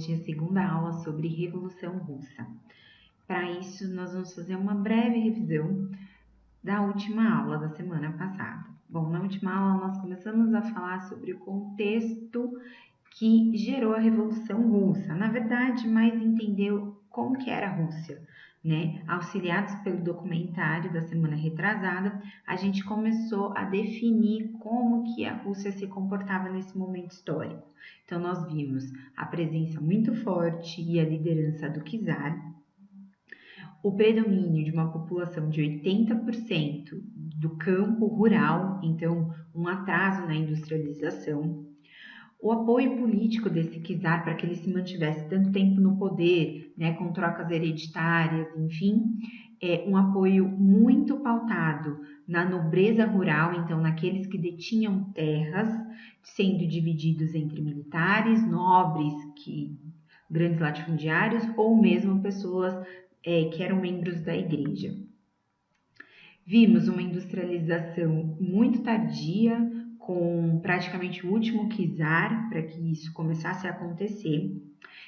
hoje a segunda aula sobre Revolução Russa. Para isso, nós vamos fazer uma breve revisão da última aula da semana passada. Bom, na última aula nós começamos a falar sobre o contexto que gerou a Revolução Russa. Na verdade, mais entendeu como que era a Rússia, né? Auxiliados pelo documentário da semana retrasada, a gente começou a definir como que a Rússia se comportava nesse momento histórico. Então, nós vimos a presença muito forte e a liderança do czar, o predomínio de uma população de 80% do campo rural, então um atraso na industrialização, o apoio político desse czar para que ele se mantivesse tanto tempo no poder, né, com trocas hereditárias, enfim, um apoio muito pautado na nobreza rural, então naqueles que detinham terras, sendo divididos entre militares, nobres, grandes latifundiários ou mesmo pessoas que eram membros da igreja. Vimos uma industrialização muito tardia, com praticamente o último czar para que isso começasse a acontecer.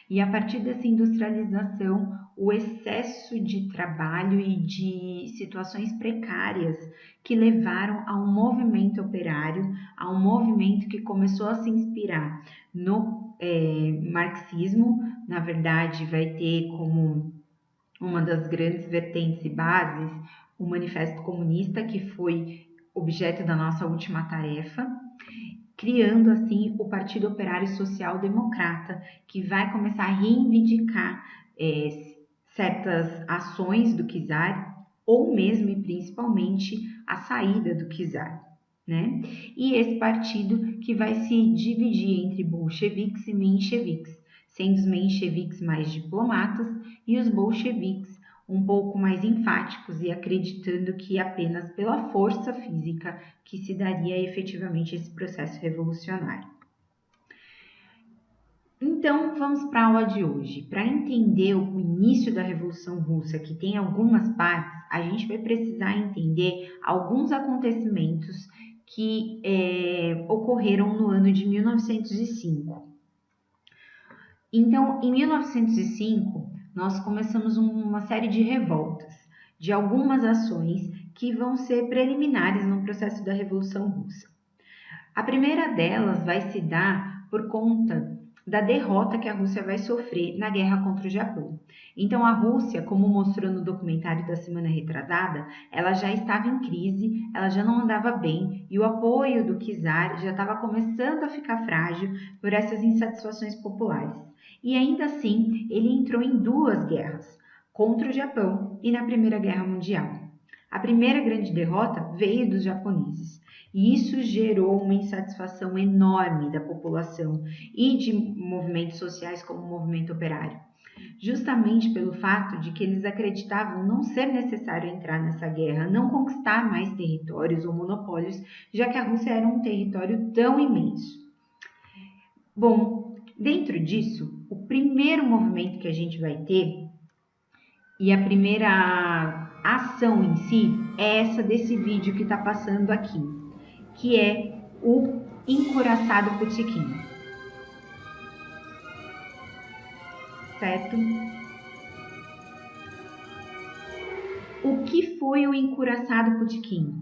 E a partir dessa industrialização, o excesso de trabalho e de situações precárias que levaram a um movimento operário, a um movimento que começou a se inspirar no marxismo. Na verdade, vai ter como uma das grandes vertentes e bases o Manifesto Comunista, que foi objeto da nossa última tarefa, criando assim o Partido Operário Social Democrata, que vai começar a reivindicar certas ações do czar, ou mesmo e principalmente a saída do czar, né? E esse partido que vai se dividir entre bolcheviques e mencheviques, sendo os mencheviques mais diplomatas e os bolcheviques um pouco mais enfáticos e acreditando que apenas pela força física que se daria efetivamente esse processo revolucionário. Então, vamos para a aula de hoje. Para entender o início da Revolução Russa, que tem algumas partes, a gente vai precisar entender alguns acontecimentos que ocorreram no ano de 1905. Então, em 1905, nós começamos uma série de revoltas, de algumas ações que vão ser preliminares no processo da Revolução Russa. A primeira delas vai se dar por conta da derrota que a Rússia vai sofrer na guerra contra o Japão. Então, a Rússia, como mostrou no documentário da semana retrasada, ela já estava em crise, ela já não andava bem e o apoio do czar já estava começando a ficar frágil por essas insatisfações populares. E ainda assim, ele entrou em duas guerras, contra o Japão e na Primeira Guerra Mundial. A primeira grande derrota veio dos japoneses, e isso gerou uma insatisfação enorme da população e de movimentos sociais como o movimento operário, justamente pelo fato de que eles acreditavam não ser necessário entrar nessa guerra, não conquistar mais territórios ou monopólios, já que a Rússia era um território tão imenso. Bom, dentro disso, o primeiro movimento que a gente vai ter e a primeira ação em si é essa desse vídeo que está passando aqui, que é o encouraçado Putiquim, certo? O que foi o encouraçado Putiquim?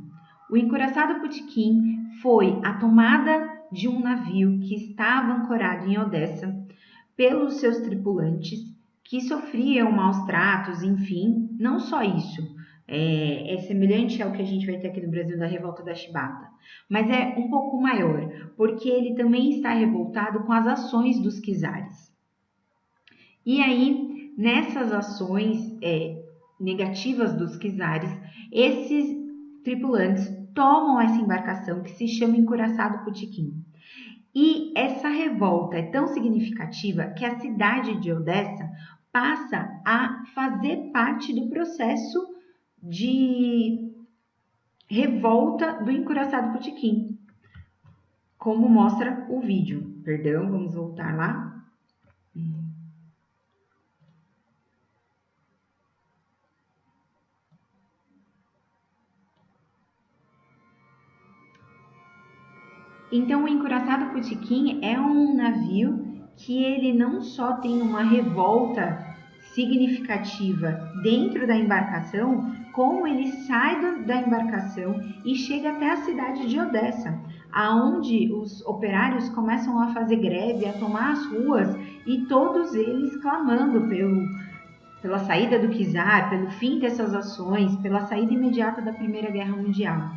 O encouraçado Putiquim foi a tomada de um navio que estava ancorado em Odessa pelos seus tripulantes, que sofriam maus tratos, enfim, não só isso. É semelhante ao que a gente vai ter aqui no Brasil da revolta da Chibata, mas é um pouco maior, porque ele também está revoltado com as ações dos czares. E aí, nessas ações negativas dos czares, esses tripulantes tomam essa embarcação que se chama Encouraçado Putiquim. E essa revolta é tão significativa que a cidade de Odessa passa a fazer parte do processo de revolta do Encouraçado Putiquim, como mostra o vídeo. Perdão, vamos voltar lá. Então, o Encouraçado Putiquim é um navio que ele não só tem uma revolta significativa dentro da embarcação, como ele sai da embarcação e chega até a cidade de Odessa, aonde os operários começam a fazer greve, a tomar as ruas, e todos eles clamando pela saída do czar, pelo fim dessas ações, pela saída imediata da Primeira Guerra Mundial.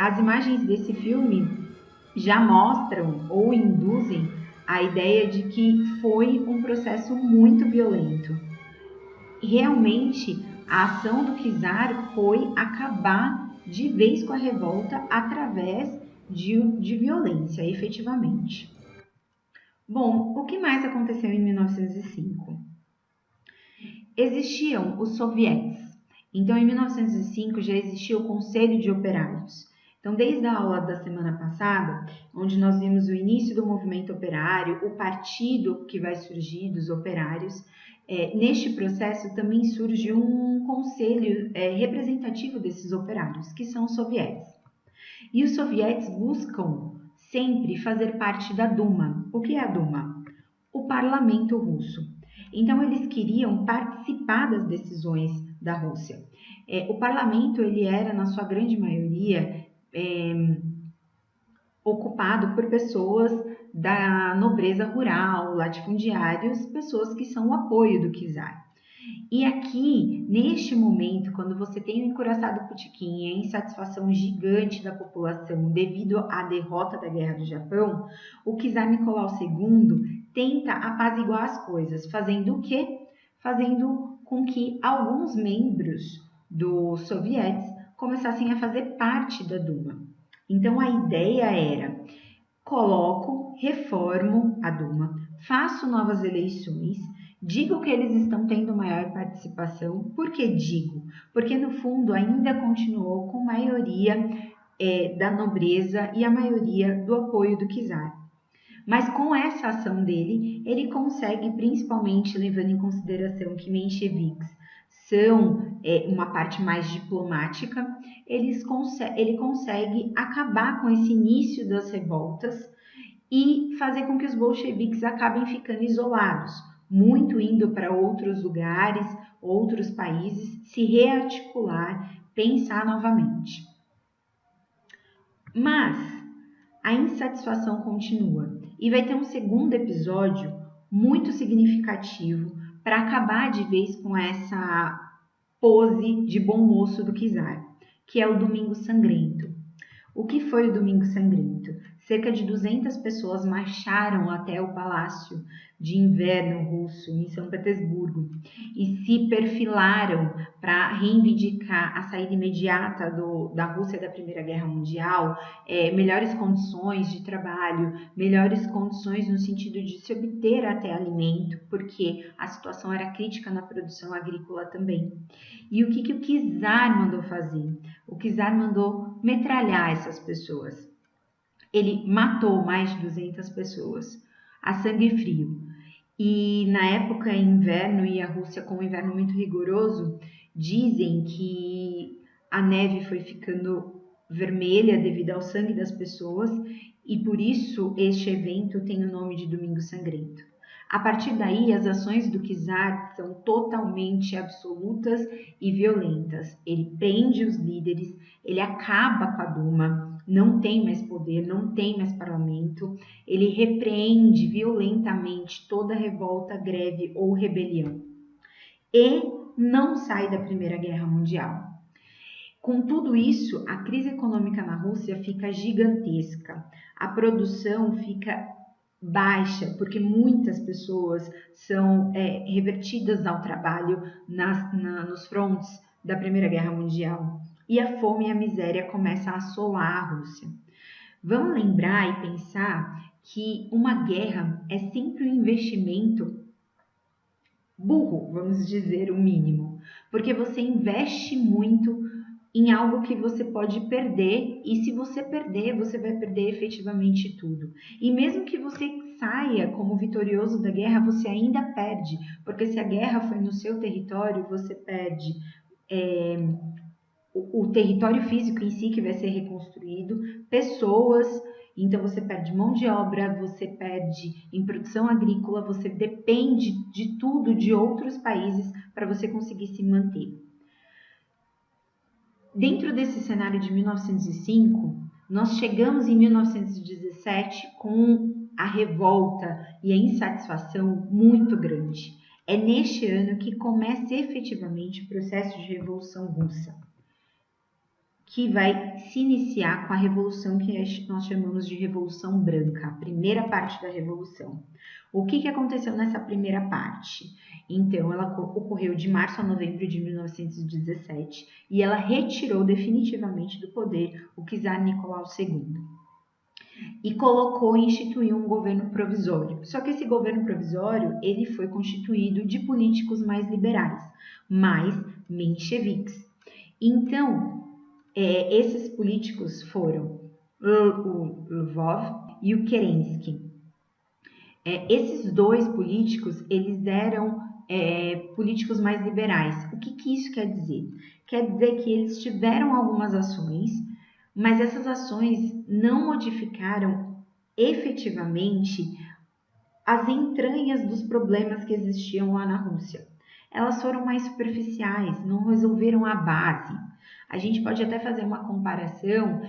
As imagens desse filme já mostram ou induzem a ideia de que foi um processo muito violento. Realmente, a ação do czar foi acabar de vez com a revolta através de violência, efetivamente. Bom, o que mais aconteceu em 1905? Existiam os sovietes. Então, em 1905 já existia o Conselho de Operários. Então, desde a aula da semana passada, onde nós vimos o início do movimento operário, o partido que vai surgir dos operários, neste processo também surge um conselho representativo desses operários, que são os sovietes. E os sovietes buscam sempre fazer parte da Duma. O que é a Duma? O parlamento russo. Então, eles queriam participar das decisões da Rússia. O parlamento ele era, na sua grande maioria, ocupado por pessoas da nobreza rural, latifundiários, pessoas que são o apoio do czar. E aqui, neste momento, quando você tem o encouraçado Putiquim e a insatisfação gigante da população devido à derrota da Guerra do Japão, o czar Nicolau II tenta apaziguar as coisas, fazendo o quê? Fazendo com que alguns membros dos sovietes começassem a fazer parte da Duma. Então, a ideia era: coloco, reformo a Duma, faço novas eleições, digo que eles estão tendo maior participação. Por que digo? Porque, no fundo, ainda continuou com maioria da nobreza e a maioria do apoio do czar. Mas com essa ação dele, ele consegue, principalmente levando em consideração que mencheviques são uma parte mais diplomática, ele consegue acabar com esse início das revoltas e fazer com que os bolcheviques acabem ficando isolados, muito indo para outros lugares, outros países, se rearticular, pensar novamente. Mas a insatisfação continua e vai ter um segundo episódio muito significativo para acabar de vez com essa pose de bom moço do czar, que é o Domingo Sangrento. O que foi o Domingo Sangrento? Cerca de 200 pessoas marcharam até o Palácio de Inverno russo, em São Petersburgo, e se perfilaram para reivindicar a saída imediata da Rússia da Primeira Guerra Mundial, melhores condições de trabalho, melhores condições no sentido de se obter até alimento, porque a situação era crítica na produção agrícola também. E o que o czar mandou fazer? O czar mandou metralhar essas pessoas. Ele matou mais de 200 pessoas a sangue frio. E na época inverno, e a Rússia com um inverno muito rigoroso, dizem que a neve foi ficando vermelha devido ao sangue das pessoas, e por isso este evento tem o nome de Domingo Sangrento. A partir daí, as ações do czar são totalmente absolutas e violentas. Ele prende os líderes, ele acaba com a Duma, não tem mais poder, não tem mais parlamento, ele repreende violentamente toda revolta, greve ou rebelião e não sai da Primeira Guerra Mundial. Com tudo isso, a crise econômica na Rússia fica gigantesca, a produção fica baixa, porque muitas pessoas são revertidas ao trabalho nos frontes da Primeira Guerra Mundial. E a fome e a miséria começam a assolar a Rússia. Vamos lembrar e pensar que uma guerra é sempre um investimento burro, vamos dizer o mínimo, porque você investe muito em algo que você pode perder, e se você perder, você vai perder efetivamente tudo. E mesmo que você saia como vitorioso da guerra, você ainda perde, porque se a guerra foi no seu território, você perde o território físico em si que vai ser reconstruído, pessoas Então você perde mão de obra, você perde em produção agrícola, você depende de tudo de outros países para você conseguir se manter. Dentro desse cenário de 1905, nós chegamos em 1917 com a revolta e a insatisfação muito grande. É neste ano que começa efetivamente o processo de Revolução Russa, que vai se iniciar com a revolução que nós chamamos de Revolução Branca, a primeira parte da revolução. O que aconteceu nessa primeira parte? Então, ela ocorreu de março a novembro de 1917 e ela retirou definitivamente do poder o czar Nicolau II e colocou e instituiu um governo provisório. Só que esse governo provisório ele foi constituído de políticos mais liberais, mais mencheviques. Então, esses políticos foram o Lvov e o Kerensky. Esses dois políticos, eles eram políticos mais liberais. O que isso quer dizer? Quer dizer que eles tiveram algumas ações, mas essas ações não modificaram efetivamente as entranhas dos problemas que existiam lá na Rússia. Elas foram mais superficiais, não resolveram a base. A gente pode até fazer uma comparação,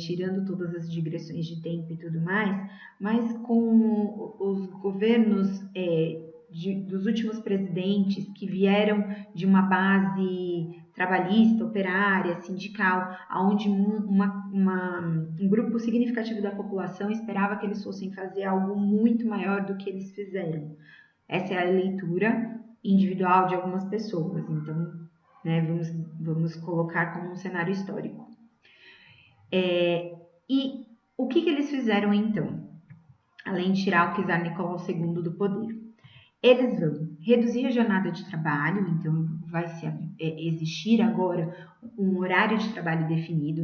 tirando todas as digressões de tempo e tudo mais, mas com os governos dos últimos presidentes que vieram de uma base trabalhista, operária, sindical, onde um grupo significativo da população esperava que eles fossem fazer algo muito maior do que eles fizeram. Essa é a leitura individual de algumas pessoas, então, né, vamos colocar como um cenário histórico. E o que eles fizeram então? Além de tirar o czar Nicolau II do poder. Eles vão reduzir a jornada de trabalho, então vai existir agora um horário de trabalho definido,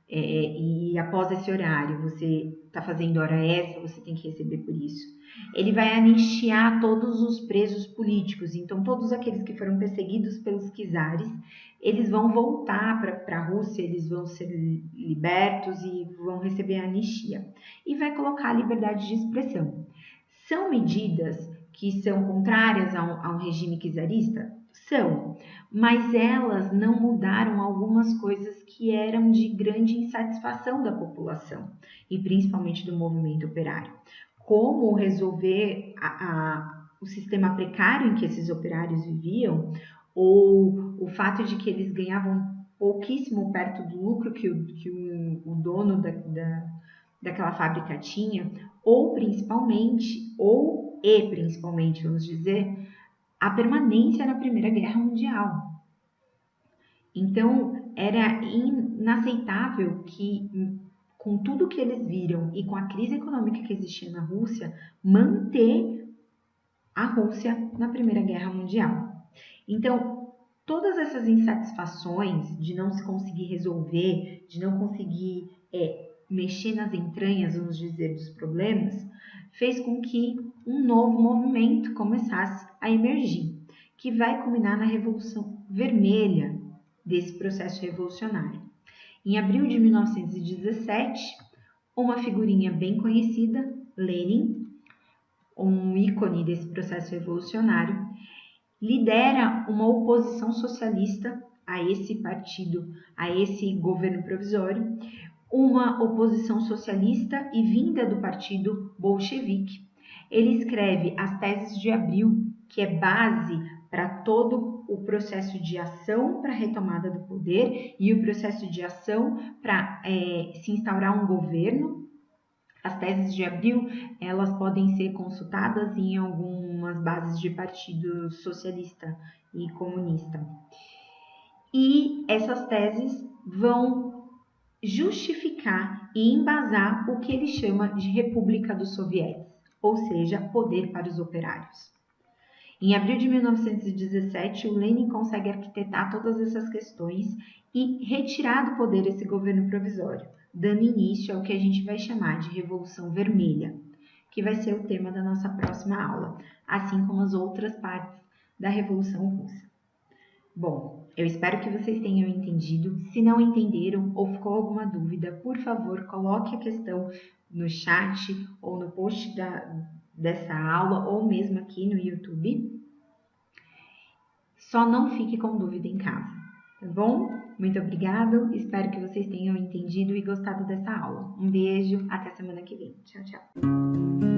e após esse horário você está fazendo hora extra, você tem que receber por isso. Ele vai anistiar todos os presos políticos, então todos aqueles que foram perseguidos pelos czares, eles vão voltar para a Rússia, eles vão ser libertos e vão receber a anistia. E vai colocar a liberdade de expressão. São medidas que são contrárias a um regime czarista? São, mas elas não mudaram algumas coisas que eram de grande insatisfação da população e principalmente do movimento operário. Como resolver o sistema precário em que esses operários viviam, ou o fato de que eles ganhavam pouquíssimo perto do lucro que o dono daquela fábrica tinha, ou principalmente, vamos dizer, a permanência na Primeira Guerra Mundial. Então, era inaceitável que, com tudo que eles viram e com a crise econômica que existia na Rússia, manter a Rússia na Primeira Guerra Mundial. Então, todas essas insatisfações de não se conseguir resolver, de não conseguir mexer nas entranhas, vamos dizer, dos problemas, fez com que um novo movimento começasse a emergir, que vai culminar na Revolução Vermelha desse processo revolucionário. Em abril de 1917, uma figurinha bem conhecida, Lenin, um ícone desse processo revolucionário, lidera uma oposição socialista a esse partido, a esse governo provisório, uma oposição socialista e vinda do partido bolchevique. Ele escreve as teses de abril, que é base para todo o processo de ação para a retomada do poder e o processo de ação para se instaurar um governo. As teses de abril, elas podem ser consultadas em algumas bases de partido socialista e comunista. E essas teses vão justificar e embasar o que ele chama de República dos Sovietes, ou seja, poder para os operários. Em abril de 1917, o Lenin consegue arquitetar todas essas questões e retirar do poder esse governo provisório, dando início ao que a gente vai chamar de Revolução Vermelha, que vai ser o tema da nossa próxima aula, assim como as outras partes da Revolução Russa. Bom, eu espero que vocês tenham entendido. Se não entenderam ou ficou alguma dúvida, por favor, coloque a questão no chat ou no post dessa aula ou mesmo aqui no YouTube. Só não fique com dúvida em casa, tá bom? Muito obrigado, espero que vocês tenham entendido e gostado dessa aula. Um beijo, até semana que vem. Tchau, tchau.